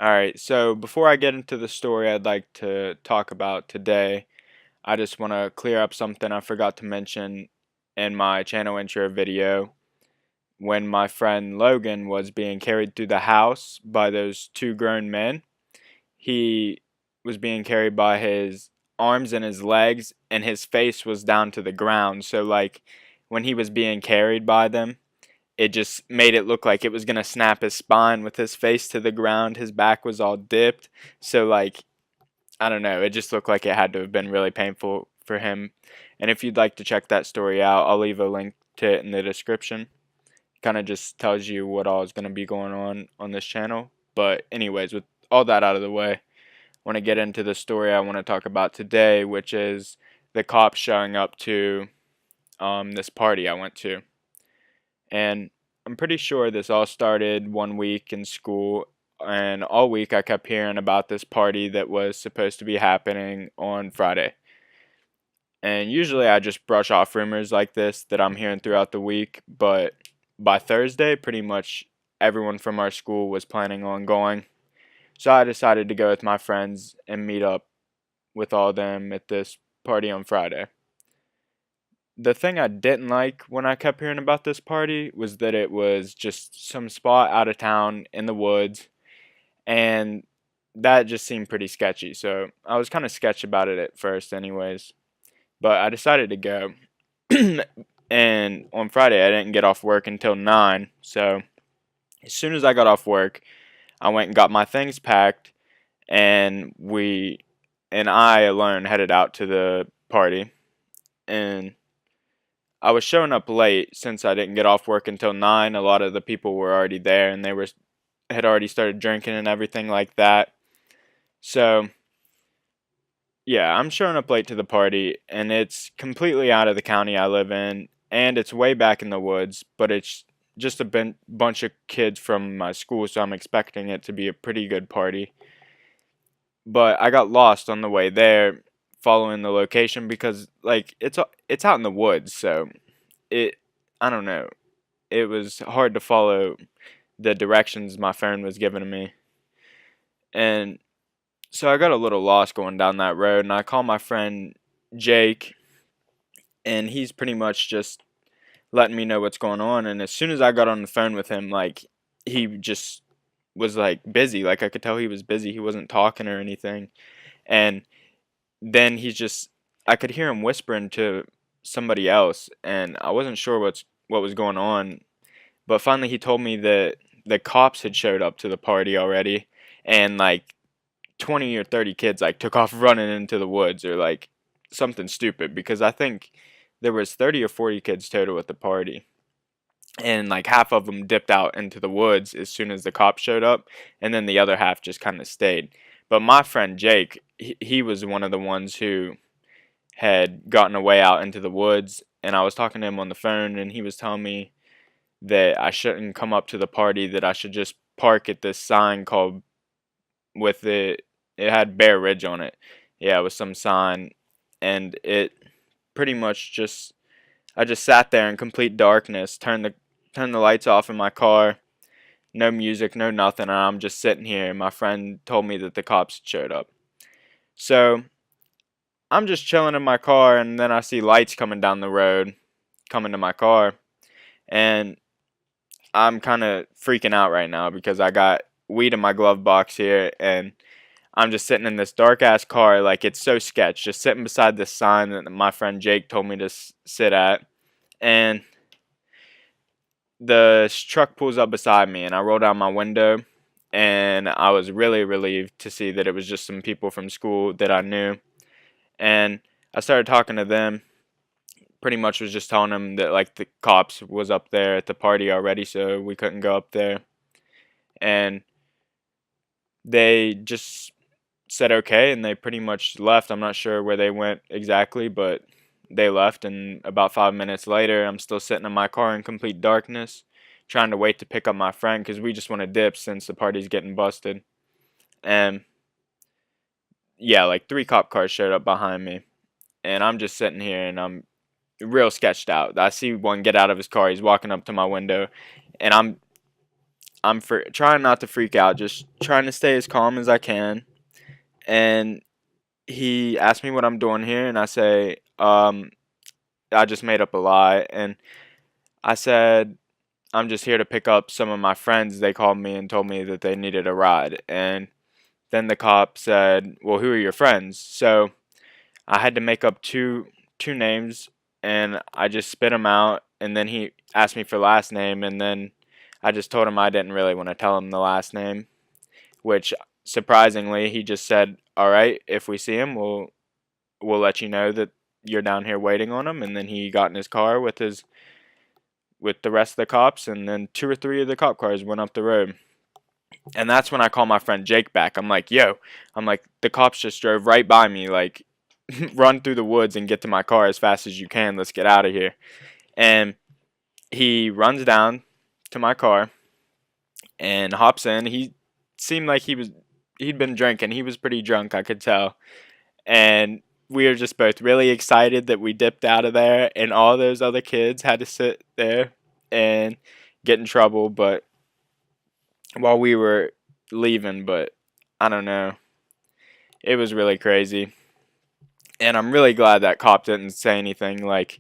Alright, so before I get into the story I'd like to talk about today, I just want to clear up something I forgot to mention in my channel intro video. When my friend Logan was being carried through the house by those two grown men, he was being carried by his arms and his legs, and his face was down to the ground. So, like, when he was being carried by them, it just made it look like it was gonna snap his spine with his face to the ground. His back was all dipped. So, like, I don't know, it just looked like it had to have been really painful for him. And if you'd like to check that story out, I'll leave a link to it in the description. Kind of just tells you what all is going to be going on this channel. But anyways, with all that out of the way, I want to get into the story I want to talk about today, which is the cops showing up to this party I went to. And I'm pretty sure this all started one week in school, and all week I kept hearing about this party that was supposed to be happening on Friday. And usually I just brush off rumors like this that I'm hearing throughout the week, but by Thursday, pretty much everyone from our school was planning on going. So I decided to go with my friends and meet up with all of them at this party on Friday. The thing I didn't like when I kept hearing about this party was that it was just some spot out of town in the woods, and that just seemed pretty sketchy. So I was kind of sketched about it at first, anyways. But I decided to go. And on Friday, I didn't get off work until 9. So as soon as I got off work, I went and got my things packed, and I alone headed out to the party. And I was showing up late since I didn't get off work until 9. A lot of the people were already there, and they had already started drinking and everything like that. So yeah, I'm showing up late to the party, and it's completely out of the county I live in, and it's way back in the woods, but it's just a bunch of kids from my school, so I'm expecting it to be a pretty good party. But I got lost on the way there, following the location because like it's out in the woods, so it I don't know. It was hard to follow the directions my phone was giving me, and so I got a little lost going down that road, and I called my friend Jake, and he's pretty much just letting me know what's going on. And as soon as I got on the phone with him, like he just was like busy. Like I could tell he was busy. He wasn't talking or anything. And then I could hear him whispering to somebody else, and I wasn't sure what was going on. But finally, he told me that the cops had showed up to the party already, and like 20 or 30 kids like took off running into the woods or like something stupid, because I think there was 30 or 40 kids total at the party, and like half of them dipped out into the woods as soon as the cops showed up, and then the other half just kind of stayed. But my friend Jake, he was one of the ones who had gotten away out into the woods, and I was talking to him on the phone, and he was telling me that I shouldn't come up to the party, that I should just park at this sign called with it had Bear Ridge on it. Yeah, it was some sign, and it pretty much just I just sat there in complete darkness, turned the lights off in my car, no music, no nothing, and I'm just sitting here. And my friend told me that the cops showed up. So I'm just chilling in my car, and then I see lights coming down the road, coming to my car, and I'm kind of freaking out right now because I got weed in my glove box here, and I'm just sitting in this dark ass car, like it's so sketch, just sitting beside this sign that my friend Jake told me to sit at, and the truck pulls up beside me, and I roll down my window, and I was really relieved to see that it was just some people from school that I knew, and I started talking to them. Pretty much was just telling them that like the cops was up there at the party already, so we couldn't go up there, and they just said okay, and they pretty much left. I'm not sure where they went exactly, but they left, and about 5 minutes later, I'm still sitting in my car in complete darkness, trying to wait to pick up my friend because we just want to dip since the party's getting busted. And yeah, like 3 cop cars showed up behind me, and I'm just sitting here, and I'm real sketched out. I see one get out of his car. He's walking up to my window, and trying not to freak out, just trying to stay as calm as I can. And he asked me what I'm doing here, and I say, I just made up a lie, and I said, I'm just here to pick up some of my friends. They called me and told me that they needed a ride. And then the cop said, well, who are your friends? So I had to make up two names, and I just spit them out, and then he asked me for last name, and then I just told him I didn't really want to tell him the last name, which surprisingly he just said, all right, if we see him, we'll let you know that you're down here waiting on him. And then he got in his car with the rest of the cops, and then two or three of the cop cars went up the road. And that's when I call my friend Jake back. I'm like, yo, the cops just drove right by me, like, run through the woods and get to my car as fast as you can. Let's get out of here. And he runs down to my car and hops in. He seemed like he'd been drinking. He was pretty drunk, I could tell. And we were just both really excited that we dipped out of there, and all those other kids had to sit there and get in trouble. But while we were leaving, but I don't know, it was really crazy. And I'm really glad that cop didn't say anything like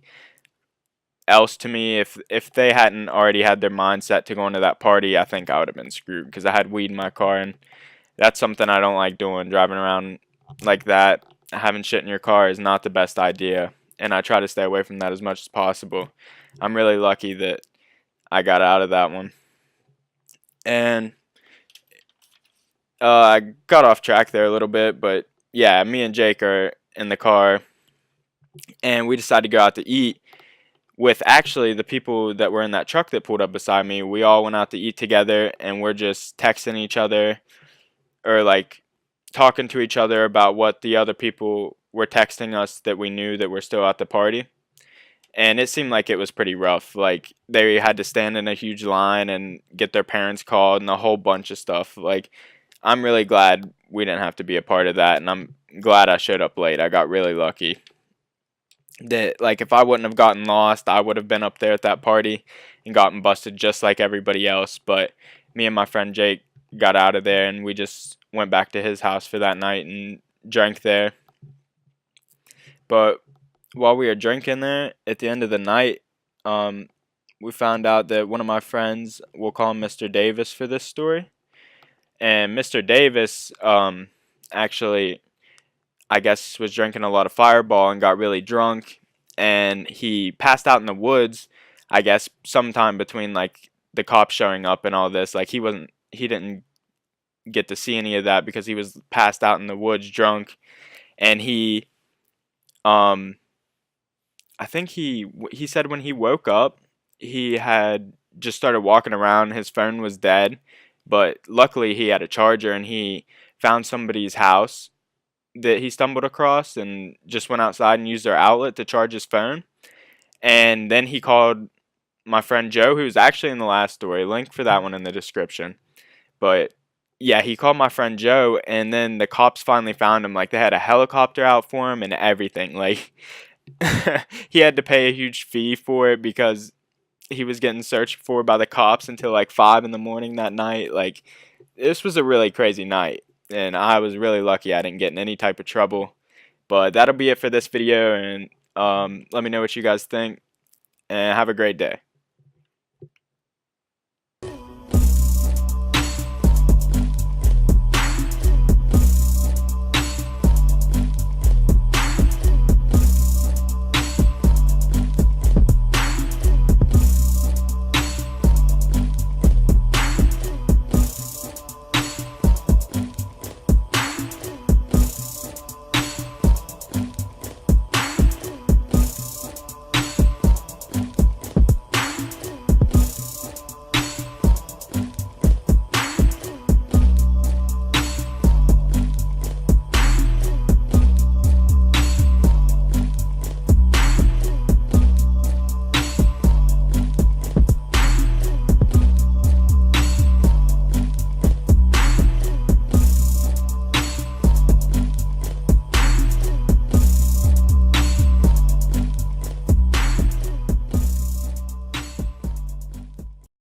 else to me. If they hadn't already had their mindset to go into that party, I think I would have been screwed, because I had weed in my car, and that's something I don't like doing. Driving around like that, having shit in your car is not the best idea, and I try to stay away from that as much as possible. I'm really lucky that I got out of that one. And I got off track there a little bit, but yeah, me and Jake are in the car, and we decided to go out to eat with actually the people that were in that truck that pulled up beside me. We all went out to eat together, and we're just texting each other, or like talking to each other about what the other people were texting us that we knew that were still at the party. And it seemed like it was pretty rough. Like, they had to stand in a huge line and get their parents called and a whole bunch of stuff. Like, I'm really glad we didn't have to be a part of that, and I'm glad I showed up late. I got really lucky. That, like, if I wouldn't have gotten lost, I would have been up there at that party and gotten busted just like everybody else. But me and my friend Jake got out of there, and we just went back to his house for that night and drank there. But while we were drinking there, at the end of the night, we found out that one of my friends, we'll call him Mr. Davis for this story, and Mr. Davis, actually, I guess, was drinking a lot of Fireball and got really drunk, and he passed out in the woods, I guess, sometime between, like, the cops showing up and all this. Like, he didn't get to see any of that because he was passed out in the woods drunk. And um, I think he said when he woke up, he had just started walking around. His phone was dead, but luckily he had a charger, and he found somebody's house that he stumbled across and just went outside and used their outlet to charge his phone. And then he called my friend Joe, who's actually in the last story. Link for that one in the description. But yeah, he called my friend Joe, and then the cops finally found him. Like, they had a helicopter out for him and everything. Like, he had to pay a huge fee for it because he was getting searched for by the cops until like 5 in the morning that night. Like, this was a really crazy night, and I was really lucky I didn't get in any type of trouble. But that'll be it for this video, and let me know what you guys think, and have a great day.